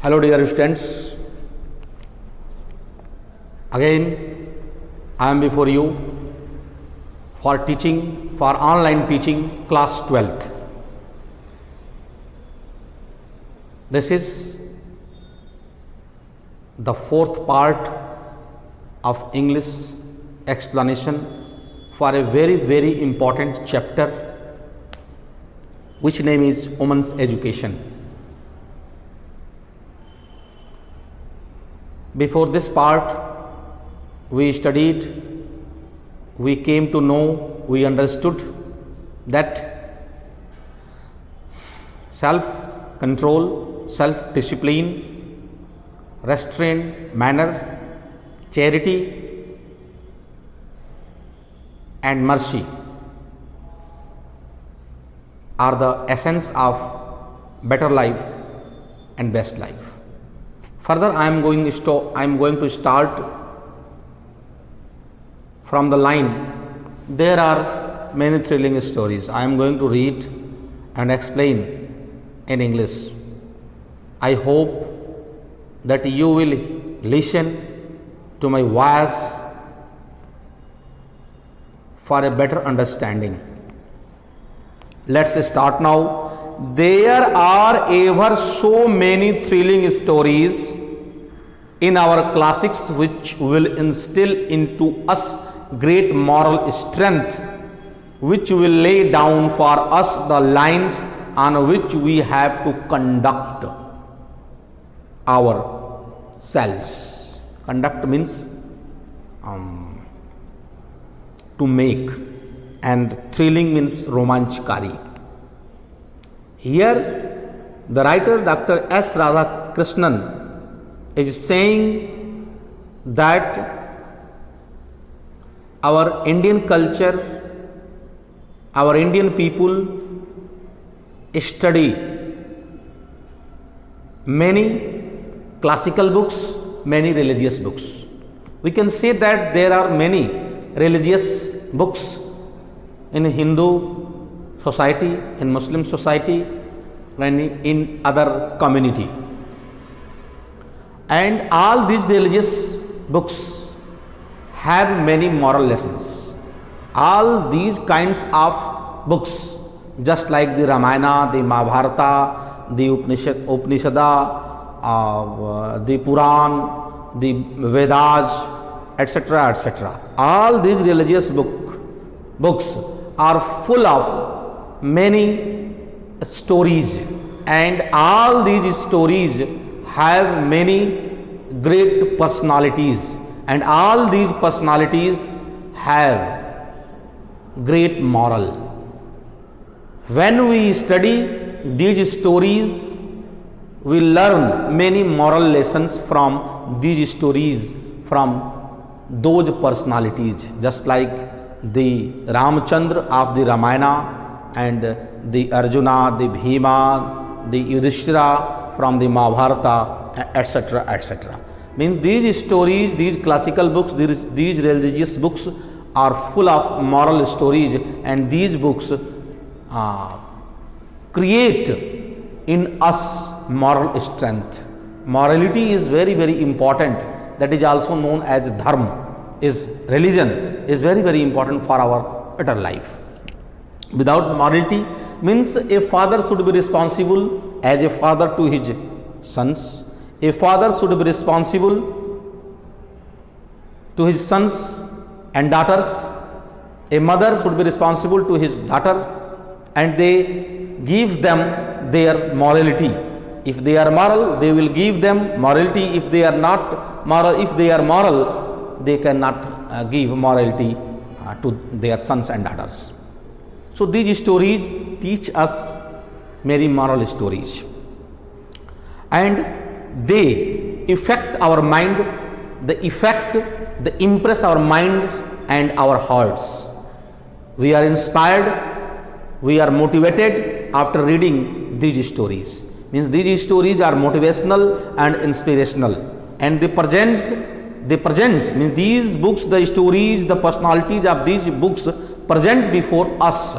Hello dear students, again I am before you for teaching, for online teaching class 12th. This is the fourth part of English explanation for a very important chapter which name is Women's Education. Before this part, we studied, we came to know, we understood that self-control, self-discipline, restraint, manner, charity and mercy are the essence of better life and best life. Further, I am going to start from the line. There are many thrilling stories. I am going to read and explain in English. I hope that you will listen to my voice for a better understanding. Let's start now. There are ever so many thrilling stories in our classics which will instill into us great moral strength, which will lay down for us the lines on which we have to conduct ourselves. Conduct means to make, and thrilling means romanchkari. Here the writer Dr. S. Radhakrishnan is saying that our Indian culture, our Indian people study many classical books, many religious books. We can say that there are many religious books in Hindu society, in Muslim society, and in other community. And all these religious books have many moral lessons. All these kinds of books, just like the Ramayana, the Mahabharata, the Upanishad, the Puran, the Vedas, etc., etc. All these religious books are full of many stories, and all these stories have many great personalities, and all these personalities have great moral. When we study these stories, we learn many moral lessons from these stories, from those personalities, just like the Ramchandra of the Ramayana, and the Arjuna, the Bhima, the Yudhishthira from the Mahabharata, etc., etc. Means these stories, these classical books, these religious books are full of moral stories, and these books create in us moral strength. Morality is very important. That is also known as dharma. Is religion is very important for our better life. Without morality means a father should be responsible as a father to his sons. A father should be responsible to his sons and daughters. A mother should be responsible to his daughter, and they give them their morality. If they are moral, they will give them morality. If they are not moral, if they are moral, they cannot give morality to their sons and daughters. So these stories teach us many moral stories, and they affect our mind, they impress our minds and our hearts. We are inspired, we are motivated after reading these stories. Means these stories are motivational and inspirational, and they present means these books, the stories, the personalities of these books present before us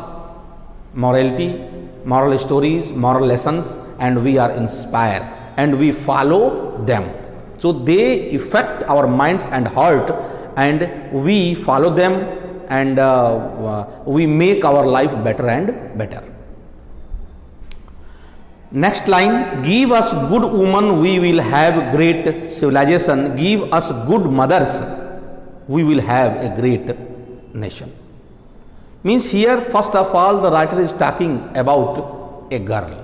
morality, moral stories, moral lessons, and we are inspired. and we follow them. So they affect our minds and heart, and we follow them, and we make our life better and better. Next line, give us good women, we will have great civilization. Give us good mothers, we will have a great nation. Means here, first of all, the writer is talking about a girl.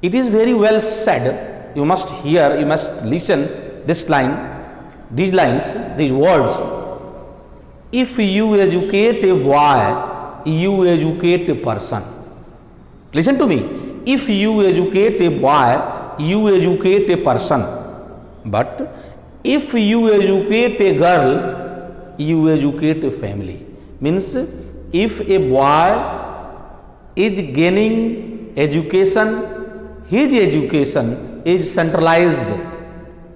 It is very well said. You must hear, you must listen this line, these lines, these words. If you educate a boy, you educate a person. Listen to me. If you educate a boy, you educate a person. But if you educate a girl, you educate a family. Means if a boy is gaining education, his education is centralized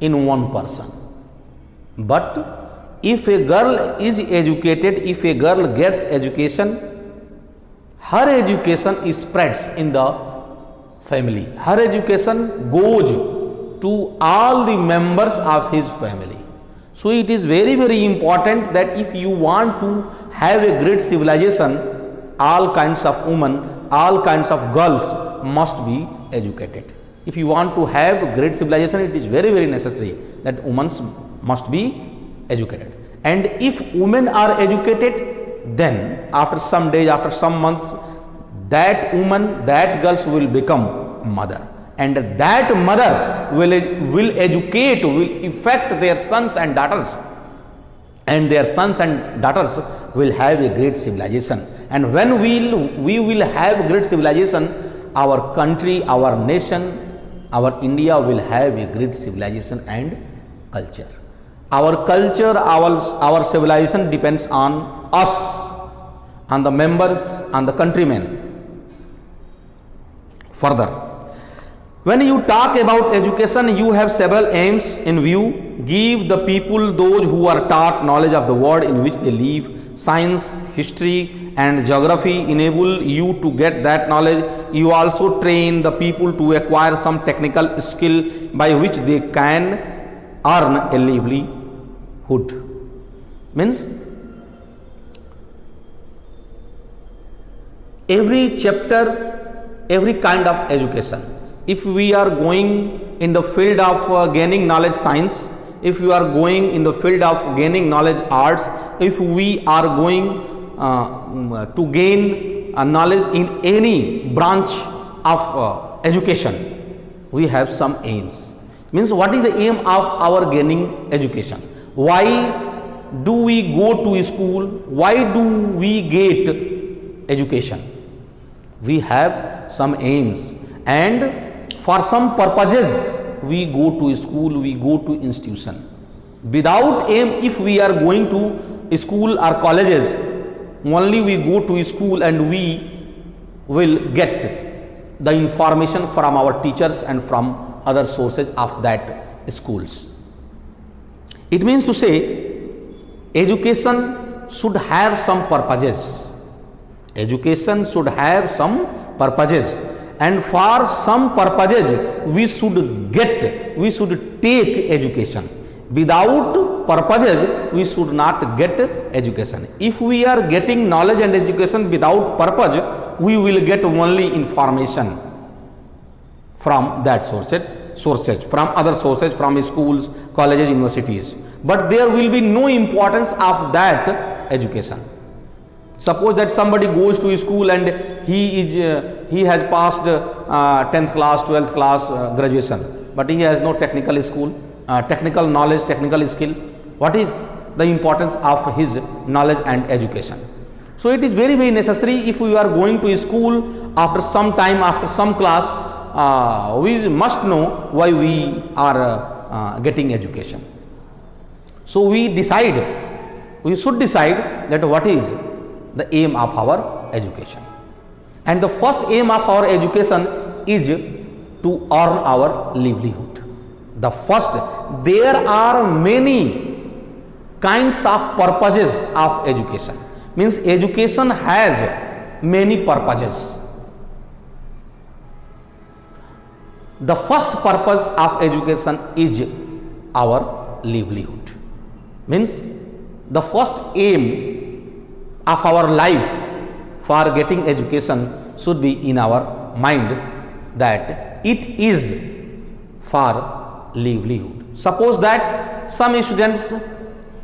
in one person. But if a girl is educated, if a girl gets education, her education spreads in the family. Her education goes to all the members of his family. So it is very, very important that if you want to have a great civilization, all kinds of women, all kinds of girls must be educated. If you want to have a great civilization, it is very, very necessary that women must be educated. And if women are educated, then after some days, after some months, that woman, that girls will become mother, and that mother will educate, will affect their sons and daughters, and their sons and daughters will have a great civilization. And when we will have great civilization, our country, our nation, our India will have a great civilization and culture. Our culture, our civilization depends on us, on the members, on the countrymen. Further, when you talk about education, you have several aims in view. Give the people, those who are taught, knowledge of the world in which they live. Science, history and geography enable you to get that knowledge. You also train the people to acquire some technical skill by which they can earn a livelihood. Means every chapter, every kind of education. If we are going in the field of gaining knowledge science, if you are going in the field of gaining knowledge arts, if we are going to gain knowledge in any branch of education, we have some aims. Means what is the aim of our gaining education? Why do we go to school? Why do we get education? We have some aims, and for some purposes we go to school, we go to institution. Without aim, if we are going to school or colleges, only we go to school and we will get the information from our teachers and from other sources of that schools. It means to say education should have some purposes. Education should have some purposes, and for some purposes we should take education. Without purposes we should not get education. If we are getting knowledge and education without purpose, we will get only information from that sources, from other sources, from schools, colleges, universities, but there will be no importance of that education. Suppose that somebody goes to school and he has passed 10th class, 12th class, graduation, but he has no technical school, technical knowledge, technical skill. What is the importance of his knowledge and education? So it is very, very necessary. If we are going to school, after some time, after some class, we must know why we are getting education. So we should decide that what is the aim of our education. And the first aim of our education is to earn our livelihood. The first, there are many kinds of purposes of education. Means education has many purposes. the first purpose of education is our livelihood. Means the first aim of our life for getting education should be in our mind that it is for livelihood. Suppose that some students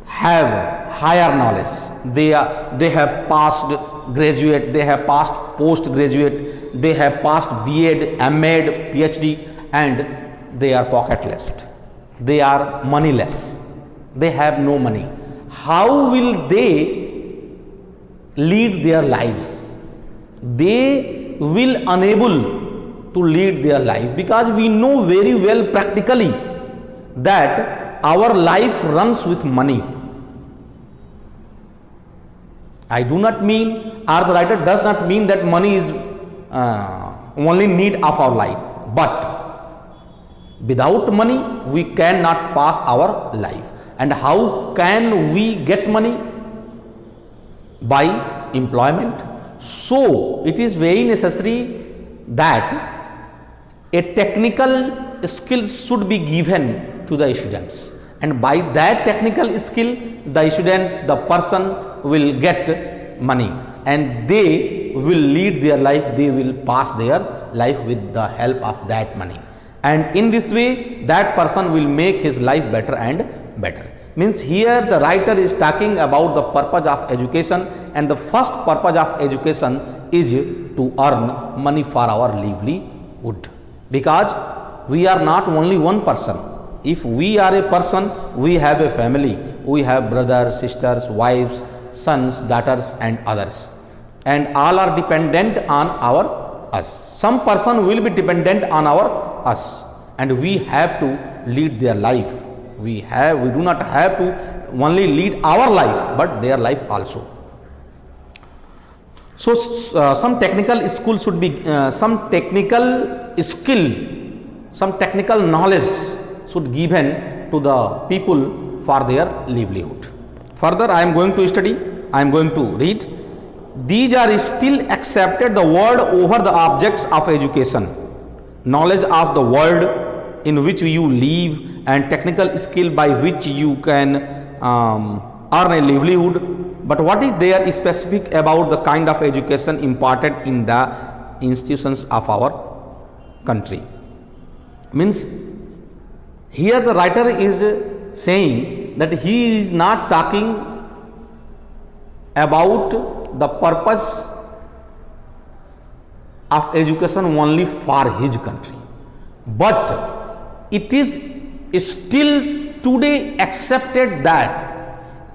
have higher knowledge, they have passed graduate, they have passed postgraduate, they have passed B.Ed, M.Ed, PhD, and they are pocketless, they are moneyless, they have no money. How will they lead their lives? They will unable to lead their life, because we know very well practically that our life runs with money. I do not mean, or the writer does not mean that money is only need of our life, but without money we cannot pass our life. And how can we get money? By employment. So it is very necessary that a technical skill should be given to the students, and by that technical skill the students, the person will get money, and they will lead their life, they will pass their life with the help of that money, and in this way that person will make his life better and better. Means here the writer is talking about the purpose of education, and the first purpose of education is to earn money for our livelihood, because we are not only one person. If we are a person, we have a family, we have brothers, sisters, wives, sons, daughters, and others, and all are dependent on us. Some person will be dependent on us, and we have to lead their life. We do not have to only lead our life, but their life also. So some technical skill should be some technical knowledge should given to the people for their livelihood. Further, I am going to study, I am going to read. These are still accepted the world over the objects of education: knowledge of the world in which you live, and technical skill by which you can earn a livelihood. But what is there specific about the kind of education imparted in the institutions of our country? Means here the writer is saying that he is not talking about the purpose of education only for his country, but it is still today accepted that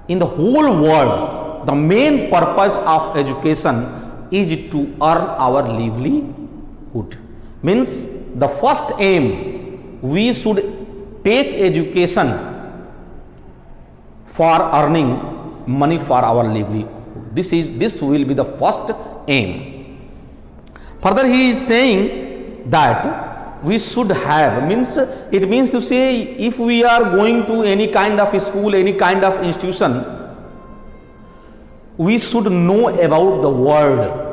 in the whole world the main purpose of education is to earn our livelihood. Means the first aim, we should take education for earning money for our livelihood. This will be the first aim. Further he is saying that we should have, means it means to say, if we are going to any kind of school, any kind of institution, we should know about the world.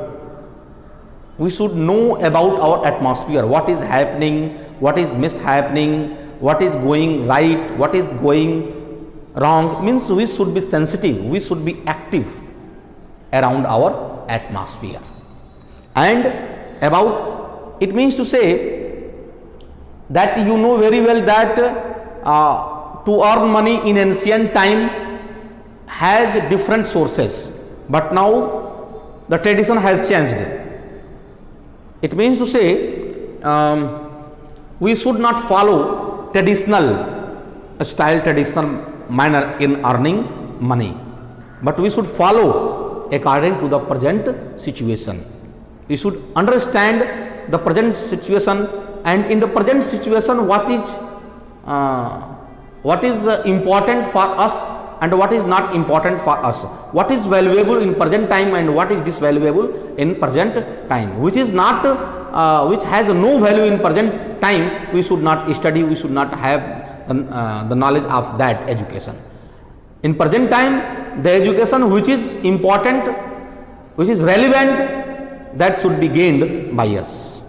We should know about our atmosphere, what is happening, what is mishappening, what is going right, what is going wrong. Means we should be sensitive, we should be active around our atmosphere. And about, it means to say that you know very well that to earn money in ancient time has different sources, but now the tradition has changed. It means to say we should not follow traditional style, traditional manner in earning money, but we should follow according to the present situation. We should understand the present situation, and in the present situation what is important for us and what is not important for us, what is valuable in present time and what is disvaluable in present time, which is not which has no value in present time, we should not study, we should not have the knowledge of that education. In present time, the education which is important, which is relevant, that should be gained by us.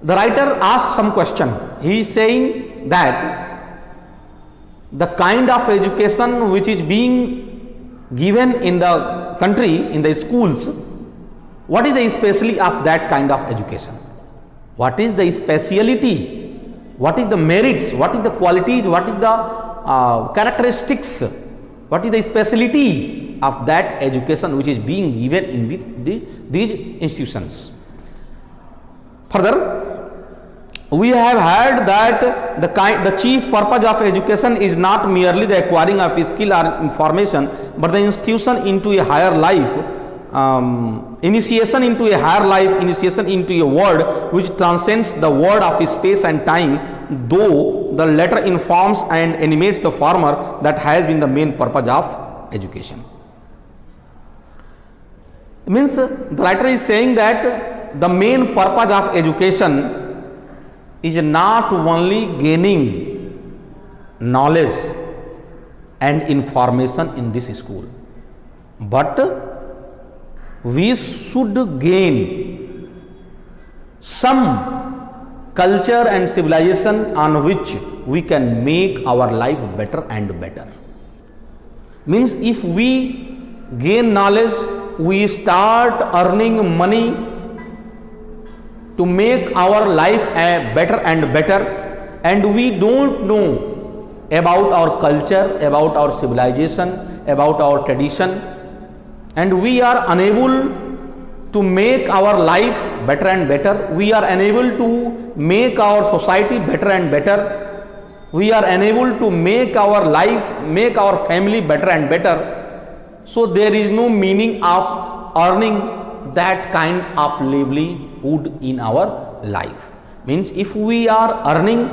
the writer asks some question. He is saying that the kind of education which is being given in the country, in the schools, what is the specialty of that kind of education? What is the speciality? What is the merits? What is the qualities? What is the characteristics? What is the specialty of that education which is being given in these institutions? Further, we have heard that the chief purpose of education is not merely the acquiring of skill or information, but the institution into a higher life, initiation into a higher life, initiation into a world which transcends the world of space and time, though the latter informs and animates the former. That has been the main purpose of education. It means the writer is saying that the main purpose of education is not only gaining knowledge and information in this school, but we should gain some culture and civilization on which we can make our life better and better. Means if we gain knowledge, we start earning money to make our life better and better, and we don't know about our culture, about our civilization, about our tradition, and we are unable to make our life better and better. We are unable to make our society better and better. We are unable to make our life, make our family better and better. So there is no meaning of earning that kind of livelihood in our life. Means if we are earning,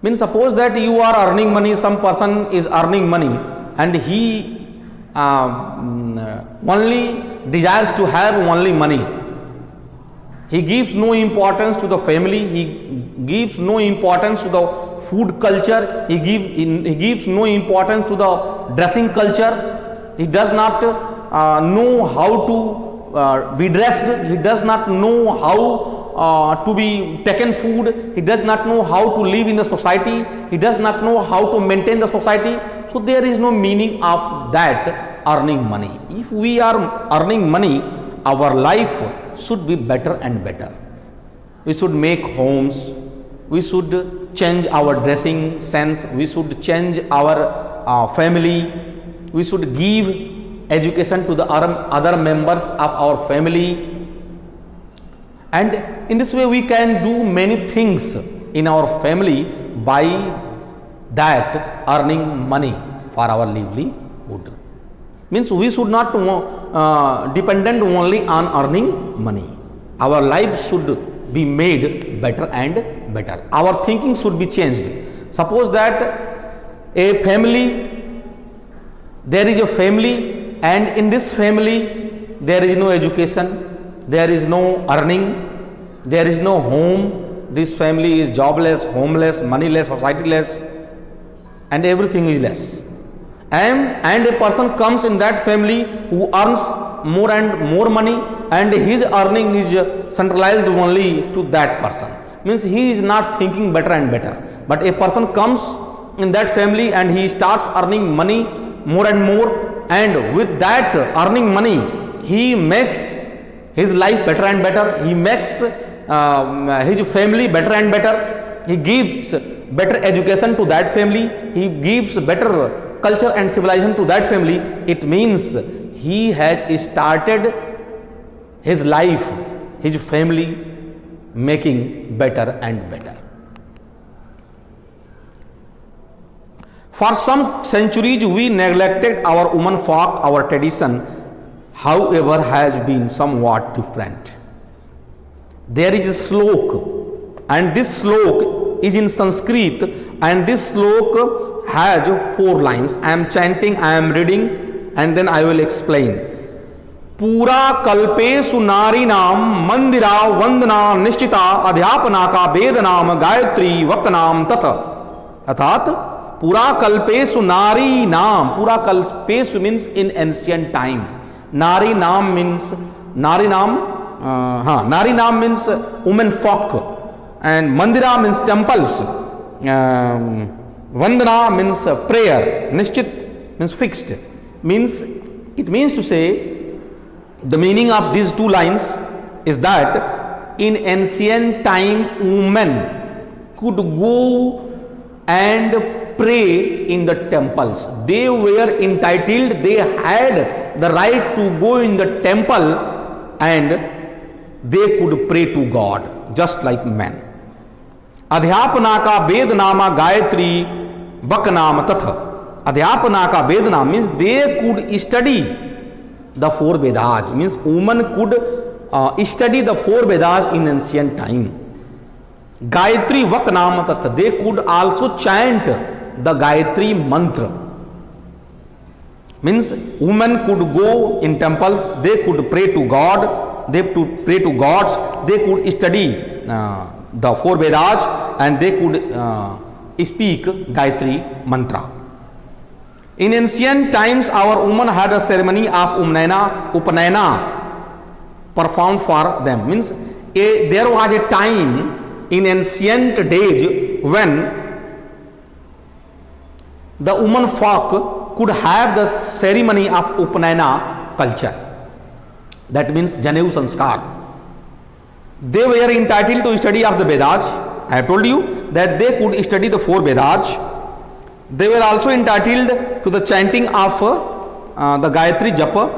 means suppose that you are earning money, some person is earning money and he only desires to have only money. He gives no importance to the family, he gives no importance to the food culture, he gives no importance to the dressing culture. He does not know how to be dressed, he does not know how to be taken food, he does not know how to live in the society, he does not know how to maintain the society. So there is no meaning of that earning money. If we are earning money, our life should be better and better. We should make homes, we should change our dressing sense, we should change our family, we should give education to the other members of our family, and in this way we can do many things in our family by that earning money for our livelihood. Means we should not dependent only on earning money. Our life should be made better and better. Our thinking should be changed. Suppose that a family, there is a family, and in this family there is no education, there is no earning, there is no home. This family is jobless, homeless, moneyless, societyless, and everything is less. And a person comes in that family who earns more and more money, and his earning is centralized only to that person. Means he is not thinking better and better. But a person comes in that family and he starts earning money more and more, and with that earning money he makes his life better and better, he makes his family better and better, he gives better education to that family, he gives better culture and civilization to that family. It means he has started his life, his family making better and better. For some centuries we neglected our woman folk, our tradition, however, has been somewhat different. There is a slok, and this slok is in Sanskrit, and this slok has 4 lines. I am chanting, I am reading, and then I will explain. पूरा कल्पेषु नारी नाम मंदिरा वंदना निश्चिता अध्यापना का वेद नाम गायत्री वक नाम तथा. अर्थात पूरा कल्पेषु नारी नाम, पूरा कल्पेषु मीन्स इन एंशियंट टाइम, नारी नाम मीन्स नारी नाम Nari Nam means women folk, and Mandira means temples, Vandana means prayer, Nishchit means fixed. It means to say, the meaning of these two lines is that in ancient time women could go and pray in the temples. They were entitled, they had the right to go in the temple and they could pray to God just like men. अध्यापना का वेद नामा गायत्री बक नाम तथा. अध्यापना का वेद नाम means they could study the four Vedas, means women could study the four Vedas in ancient time. Gayatri Vak Nam Tat, they could also chant the Gayatri mantra. Means women could go in temples, they could pray to God, they could pray to gods, they could study the four Vedas, and they could speak Gayatri mantra. In ancient times, our women had a ceremony of Upanayana performed for them. Means there was a time in ancient days when the women folk could have the ceremony of Upanayana culture. That means Janev Sanskar. They were entitled to study of the Vedas. I have told you that they could study the four Vedas. They were also entitled to the chanting of the Gayatri Japa.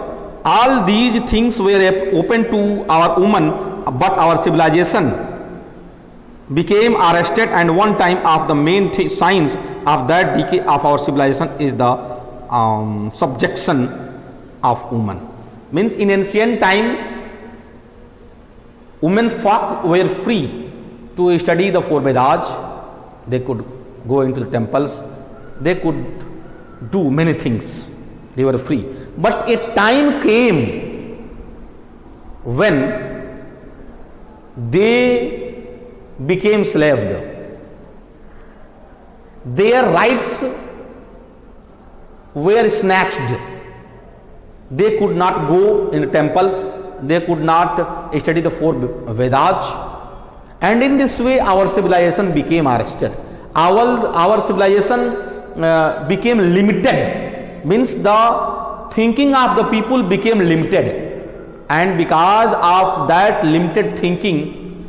All these things were open to our women, but our civilization became arrested, and one time of the main signs of that decay of our civilization is the subjection of women. Means in ancient time, women folk were free to study the four Vedas. They could go into the temples. They could do many things. They were free. But a time came when they became slaved. Their rights were snatched. They could not go in the temples. They could not study the four Vedas. And in this way, our civilization became arrested. Our civilization became limited, means the thinking of the people became limited, and because of that limited thinking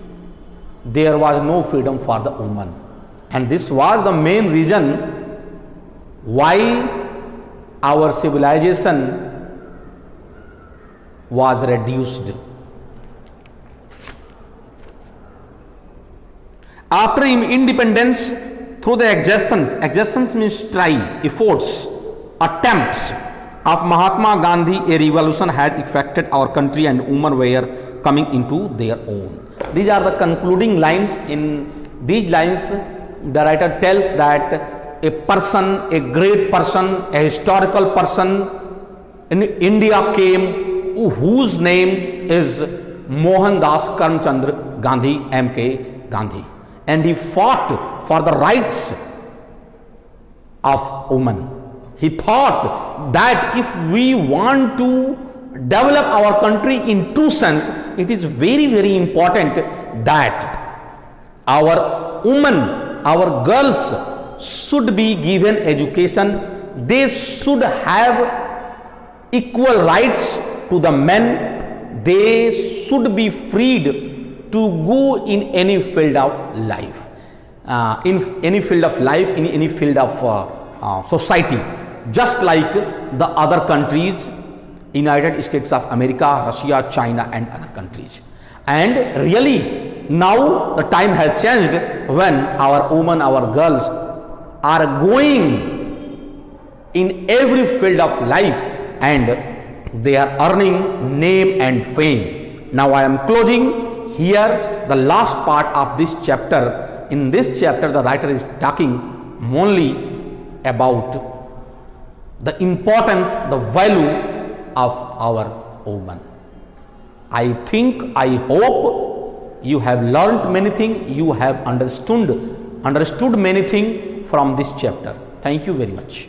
there was no freedom for the woman, and this was the main reason why our civilization was reduced. After independence, through the exertions means try, efforts, attempts of Mahatma Gandhi, a revolution had affected our country and women were coming into their own. These are the concluding lines. In these lines, the writer tells that a person, a great person, a historical person in India came, whose name is Mohandas Karamchand Gandhi, MK Gandhi. And he fought for the rights of women. He thought that if we want to develop our country in true sense, it is very, very important that our women, our girls should be given education. They should have equal rights to the men. They should be freed to go in any field of life, in any field of society, just like the other countries, United States of America, Russia, China and other countries. And really now the time has changed when our women, our girls are going in every field of life and they are earning name and fame. Now I am closing here the last part of this chapter. In this chapter the writer is talking only about the importance, the value of our woman. I think, I hope you have learnt many things, you have understood many things from this chapter. Thank you very much.